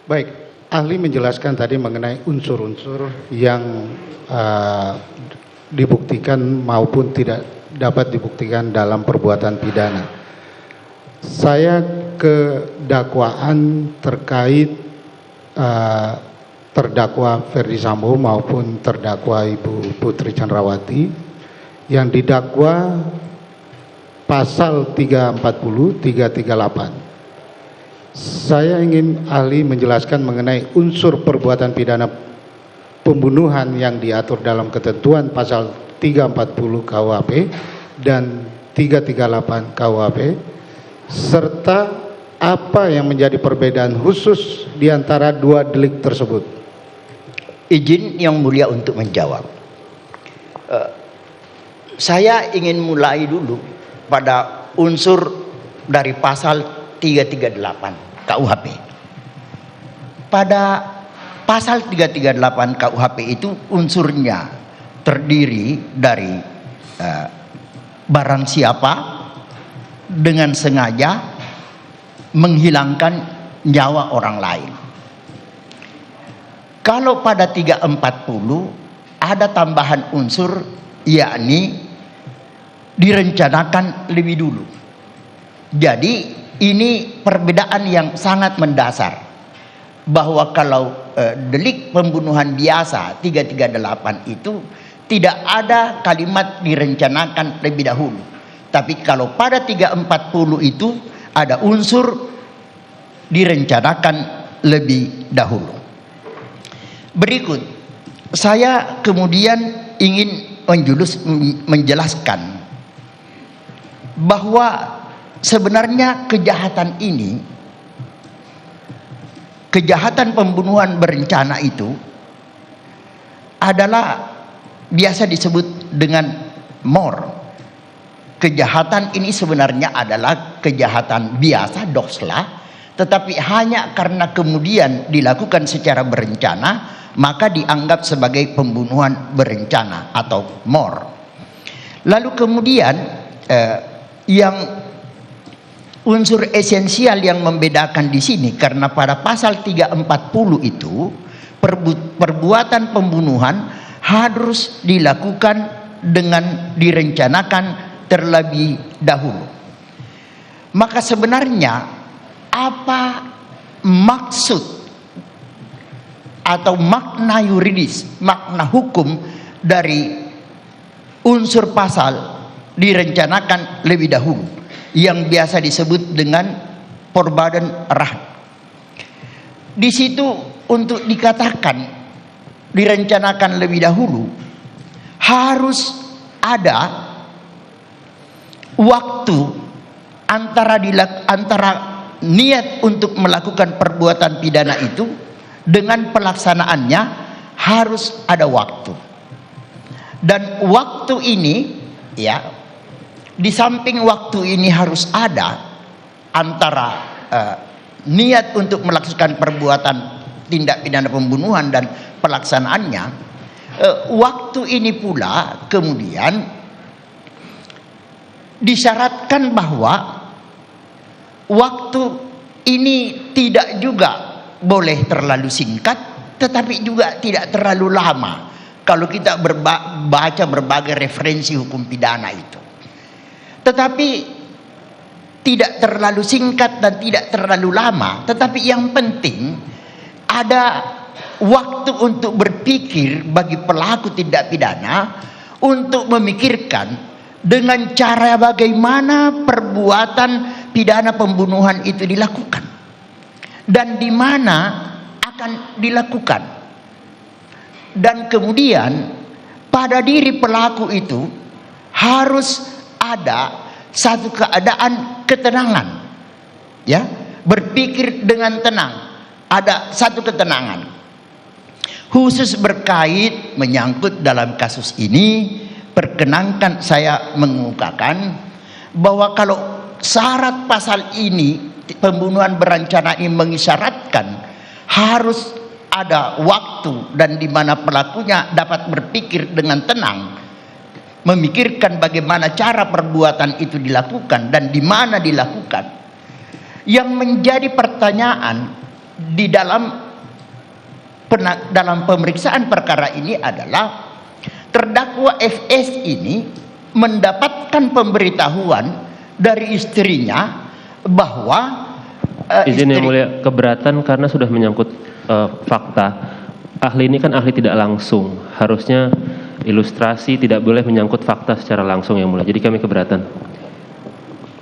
Baik, ahli menjelaskan tadi mengenai unsur-unsur yang dibuktikan maupun tidak dapat dibuktikan dalam perbuatan pidana. Saya ke dakwaan terkait terdakwa Ferdi Sambo maupun terdakwa Ibu Putri Chandrawati yang didakwa pasal 340, 338. Saya ingin ahli menjelaskan mengenai unsur perbuatan pidana pembunuhan yang diatur dalam ketentuan pasal 340 KUHP dan 338 KUHP, serta apa yang menjadi perbedaan khusus di antara dua delik tersebut. Izin Yang Mulia untuk menjawab. Saya ingin mulai dulu pada unsur dari pasal 338 KUHP. Pada pasal 338 KUHP itu unsurnya terdiri dari barang siapa dengan sengaja menghilangkan nyawa orang lain. Kalau pada 340 ada tambahan unsur, yakni direncanakan lebih dulu. Jadi ini perbedaan yang sangat mendasar, bahwa kalau delik pembunuhan biasa 338 itu tidak ada kalimat direncanakan lebih dahulu. Tapi kalau pada 340 itu ada unsur direncanakan lebih dahulu. Berikut, saya kemudian ingin menjelaskan bahwa sebenarnya kejahatan ini, kejahatan pembunuhan berencana itu adalah biasa disebut dengan MOR. Kejahatan ini sebenarnya adalah kejahatan biasa, doxla, tetapi hanya karena kemudian dilakukan secara berencana, maka dianggap sebagai pembunuhan berencana atau MOR. Lalu kemudian yang unsur esensial yang membedakan di sini, karena pada pasal 340 itu perbuatan pembunuhan harus dilakukan dengan direncanakan terlebih dahulu. Maka sebenarnya apa maksud atau makna yuridis, makna hukum dari unsur pasal direncanakan lebih dahulu, yang biasa disebut dengan Perbadan Rahn. Di situ untuk dikatakan direncanakan lebih dahulu harus ada waktu antara niat untuk melakukan perbuatan pidana itu dengan pelaksanaannya, harus ada waktu. Dan waktu ini, ya, di samping waktu ini harus ada antara niat untuk melakukan perbuatan tindak pidana pembunuhan dan pelaksanaannya, waktu ini pula kemudian disyaratkan bahwa waktu ini tidak juga boleh terlalu singkat, tetapi juga tidak terlalu lama. Kalau kita baca berbagai referensi hukum pidana itu, tetapi tidak terlalu singkat dan tidak terlalu lama, tetapi yang penting ada waktu untuk berpikir bagi pelaku tindak pidana untuk memikirkan dengan cara bagaimana perbuatan pidana pembunuhan itu dilakukan dan di mana akan dilakukan. Dan kemudian pada diri pelaku itu harus ada satu keadaan ketenangan, ya, berpikir dengan tenang, ada satu ketenangan. Khusus berkait menyangkut dalam kasus ini, perkenankan saya mengemukakan bahwa kalau syarat pasal ini, pembunuhan berencana ini mengisyaratkan harus ada waktu dan di mana pelakunya dapat berpikir dengan tenang, memikirkan bagaimana cara perbuatan itu dilakukan dan di mana dilakukan. Yang menjadi pertanyaan di dalam pemeriksaan perkara ini adalah terdakwa FS ini mendapatkan pemberitahuan dari istrinya bahwa izin yang mulia, keberatan karena sudah menyangkut fakta. Ahli ini kan ahli tidak langsung, harusnya ilustrasi tidak boleh menyangkut fakta secara langsung yang mulia. Jadi kami keberatan.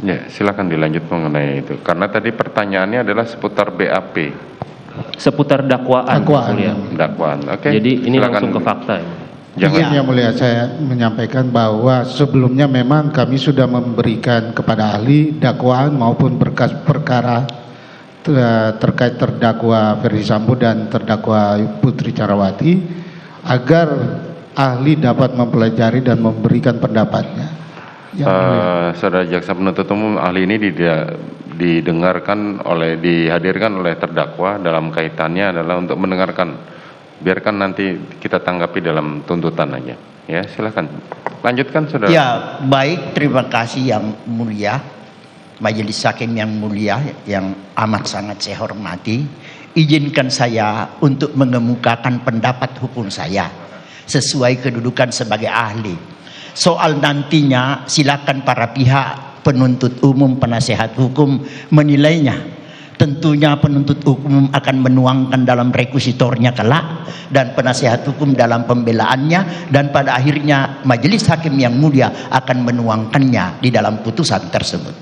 Ya, silakan dilanjut mengenai itu. Karena tadi pertanyaannya adalah seputar BAP. Seputar dakwaan, Dakwaan. mulia. Dakwaan. Oke. Jadi ini silakan. langsung ke fakta. Ya. Jangan. Izin yang mulia, saya menyampaikan bahwa sebelumnya memang kami sudah memberikan kepada ahli dakwaan maupun berkas perkara terkait terdakwa Ferdi Sambo dan terdakwa Putri Candrawati agar ahli dapat mempelajari dan memberikan pendapatnya. Yang mulia. Saudara jaksa penuntut umum, ahli ini dihadirkan oleh terdakwa dalam kaitannya adalah untuk mendengarkan. Biarkan nanti kita tanggapi dalam tuntutan aja. Ya, silakan. Lanjutkan, saudara. Ya, baik, terima kasih yang mulia. Majelis Hakim yang mulia, yang amat sangat saya hormati. Izinkan saya untuk mengemukakan pendapat hukum saya sesuai kedudukan sebagai ahli. Soal nantinya silakan para pihak penuntut umum, penasehat hukum menilainya. Tentunya penuntut hukum akan menuangkan dalam rekusitornya kelak dan penasehat hukum dalam pembelaannya, dan pada akhirnya majelis hakim yang mulia akan menuangkannya di dalam putusan tersebut.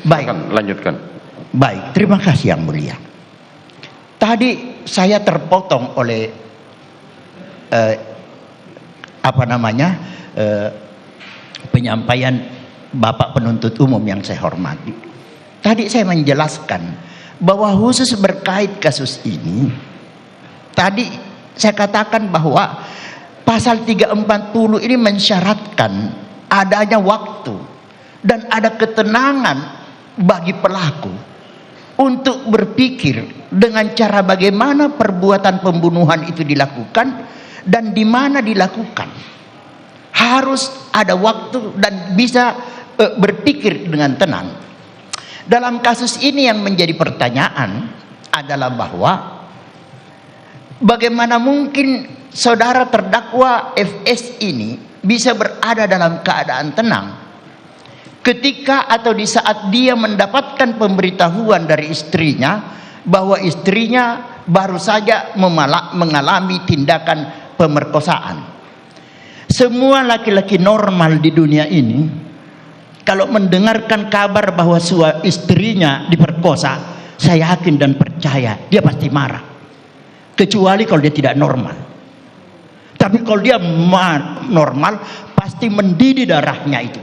Baik, lanjutkan. Baik, terima kasih yang mulia. Tadi saya terpotong oleh penyampaian Bapak penuntut umum yang saya hormati. Tadi saya menjelaskan bahwa khusus berkait kasus ini, tadi saya katakan bahwa pasal 340 ini mensyaratkan adanya waktu dan ada ketenangan bagi pelaku untuk berpikir dengan cara bagaimana perbuatan pembunuhan itu dilakukan dan di mana dilakukan. Harus ada waktu dan bisa berpikir dengan tenang. Dalam kasus ini yang menjadi pertanyaan adalah bahwa bagaimana mungkin saudara terdakwa FS ini bisa berada dalam keadaan tenang ketika atau di saat dia mendapatkan pemberitahuan dari istrinya bahwa istrinya baru saja mengalami tindakan pemerkosaan. Semua laki-laki normal di dunia ini kalau mendengarkan kabar bahwa istrinya diperkosa, saya yakin dan percaya dia pasti marah. Kecuali kalau dia tidak normal. Tapi kalau dia normal, pasti mendidih darahnya itu.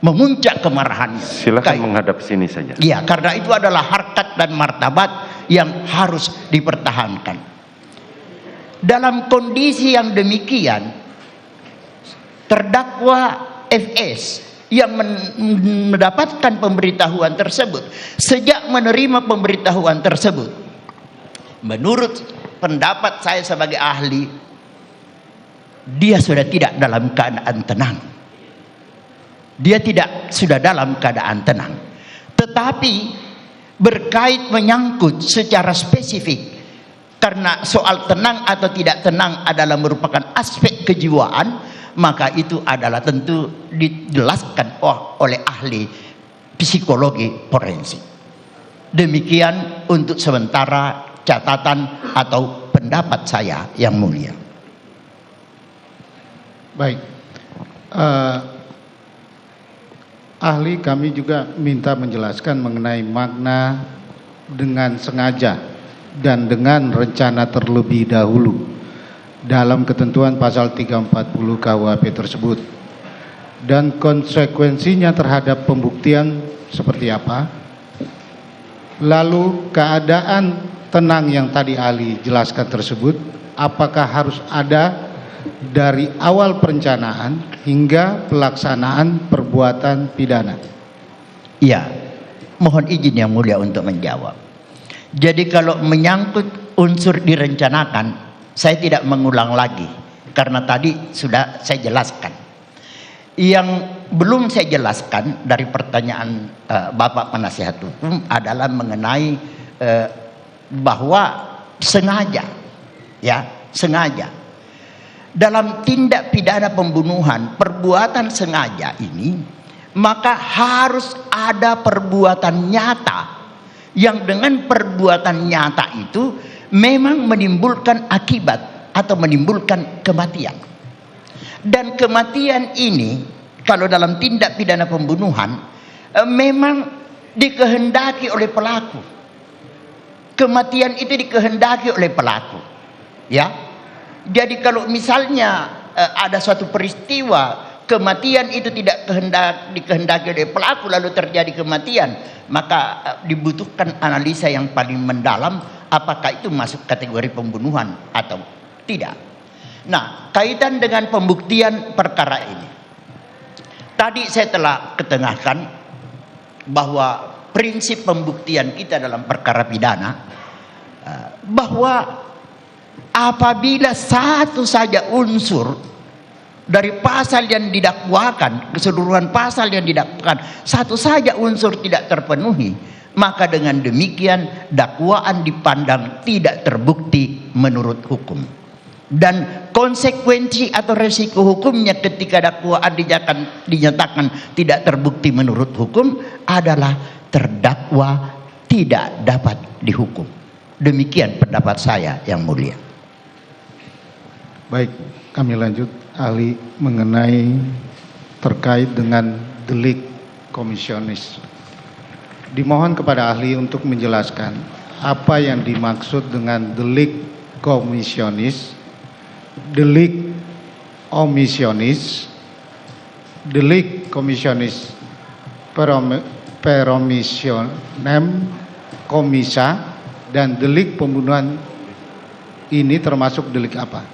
Memuncak kemarahannya. Silakan menghadap sini saja. Iya, karena itu adalah harkat dan martabat yang harus dipertahankan. Dalam kondisi yang demikian, terdakwa FS yang mendapatkan pemberitahuan tersebut, sejak menerima pemberitahuan tersebut, menurut pendapat saya sebagai ahli, dia sudah tidak dalam keadaan tenang. Dia tidak sudah dalam keadaan tenang. Tetapi berkait menyangkut secara spesifik, karena soal tenang atau tidak tenang adalah merupakan aspek kejiwaan, maka itu adalah tentu dijelaskan oleh ahli psikologi forensik. Demikian untuk sementara catatan atau pendapat saya yang mulia. Baik, ahli kami juga minta menjelaskan mengenai makna dengan sengaja dan dengan rencana terlebih dahulu dalam ketentuan pasal 340 KUHP tersebut, dan konsekuensinya terhadap pembuktian seperti apa. Lalu keadaan tenang yang tadi ahli jelaskan tersebut, apakah harus ada dari awal perencanaan hingga pelaksanaan perbuatan pidana? Iya, mohon izin yang mulia untuk menjawab. Jadi kalau menyangkut unsur direncanakan, saya tidak mengulang lagi karena tadi sudah saya jelaskan. Yang belum saya jelaskan dari pertanyaan Bapak penasihat hukum adalah mengenai bahwa sengaja, ya, sengaja. Dalam tindak pidana pembunuhan, perbuatan sengaja ini, maka harus ada perbuatan nyata, yang dengan perbuatan nyata itu memang menimbulkan akibat atau menimbulkan kematian. Dan kematian ini, kalau dalam tindak pidana pembunuhan, memang dikehendaki oleh pelaku. Kematian itu dikehendaki oleh pelaku, ya. Jadi kalau misalnya ada suatu peristiwa kematian itu tidak dikehendaki oleh pelaku lalu terjadi kematian, maka dibutuhkan analisa yang paling mendalam apakah itu masuk kategori pembunuhan atau tidak. Nah, kaitan dengan pembuktian perkara ini, tadi saya telah ketengahkan bahwa prinsip pembuktian kita dalam perkara pidana, bahwa apabila satu saja unsur dari pasal yang didakwakan, keseluruhan pasal yang didakwakan, satu saja unsur tidak terpenuhi, maka dengan demikian dakwaan dipandang tidak terbukti menurut hukum. Dan konsekuensi atau resiko hukumnya ketika dakwaan dinyatakan tidak terbukti menurut hukum adalah terdakwa tidak dapat dihukum. Demikian pendapat saya, Yang Mulia. Baik, kami lanjut. Ahli mengenai terkait dengan delik komisionis. Dimohon kepada ahli untuk menjelaskan apa yang dimaksud dengan delik komisionis, delik omisionis, delik komisionis peromisionem komisa, dan delik pembunuhan ini termasuk delik apa?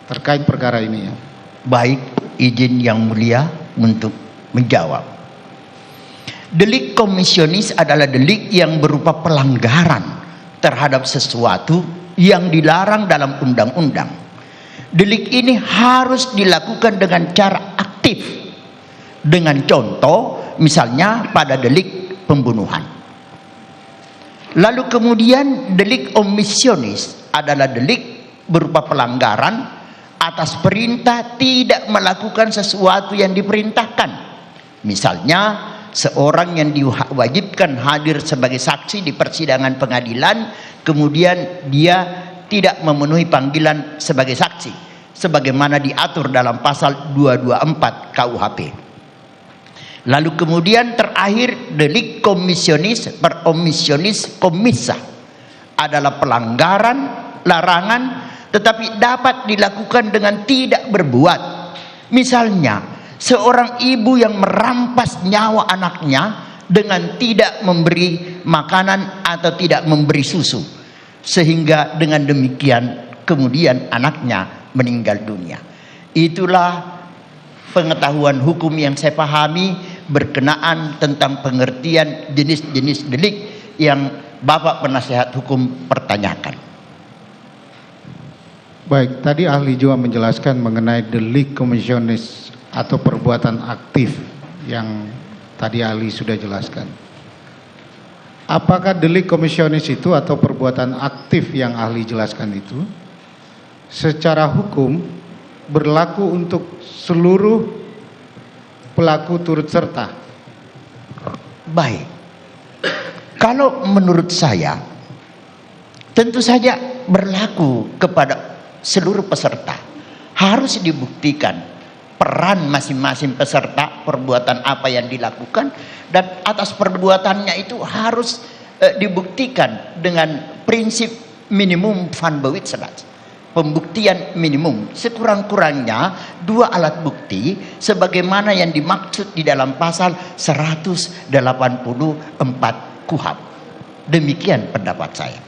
Terkait perkara ini, ya. Baik, izin Yang Mulia untuk menjawab. Delik komisionis adalah delik yang berupa pelanggaran terhadap sesuatu yang dilarang dalam undang-undang. Delik ini harus dilakukan dengan cara aktif. Dengan contoh, misalnya pada delik pembunuhan. Lalu kemudian delik omisionis adalah delik berupa pelanggaran atas perintah tidak melakukan sesuatu yang diperintahkan. Misalnya seorang yang diwajibkan hadir sebagai saksi di persidangan pengadilan, kemudian dia tidak memenuhi panggilan sebagai saksi sebagaimana diatur dalam pasal 224 KUHP. Lalu kemudian terakhir delik komisionis peromisionis komisa adalah pelanggaran larangan tetapi dapat dilakukan dengan tidak berbuat. Misalnya seorang ibu yang merampas nyawa anaknya dengan tidak memberi makanan atau tidak memberi susu, sehingga dengan demikian kemudian anaknya meninggal dunia. Itulah pengetahuan hukum yang saya pahami berkenaan tentang pengertian jenis-jenis delik yang Bapak Penasihat Hukum pertanyakan. Baik, tadi ahli juga menjelaskan mengenai delik komisionis atau perbuatan aktif yang tadi ahli sudah jelaskan. Apakah delik komisionis itu atau perbuatan aktif yang ahli jelaskan itu secara hukum berlaku untuk seluruh pelaku turut serta? Baik, kalau menurut saya tentu saja berlaku kepada seluruh peserta. Harus dibuktikan peran masing-masing peserta, perbuatan apa yang dilakukan, dan atas perbuatannya itu harus dibuktikan dengan prinsip minimum van Bewijselaars, pembuktian minimum sekurang-kurangnya 2 alat bukti sebagaimana yang dimaksud di dalam pasal 184 KUHP. Demikian pendapat saya.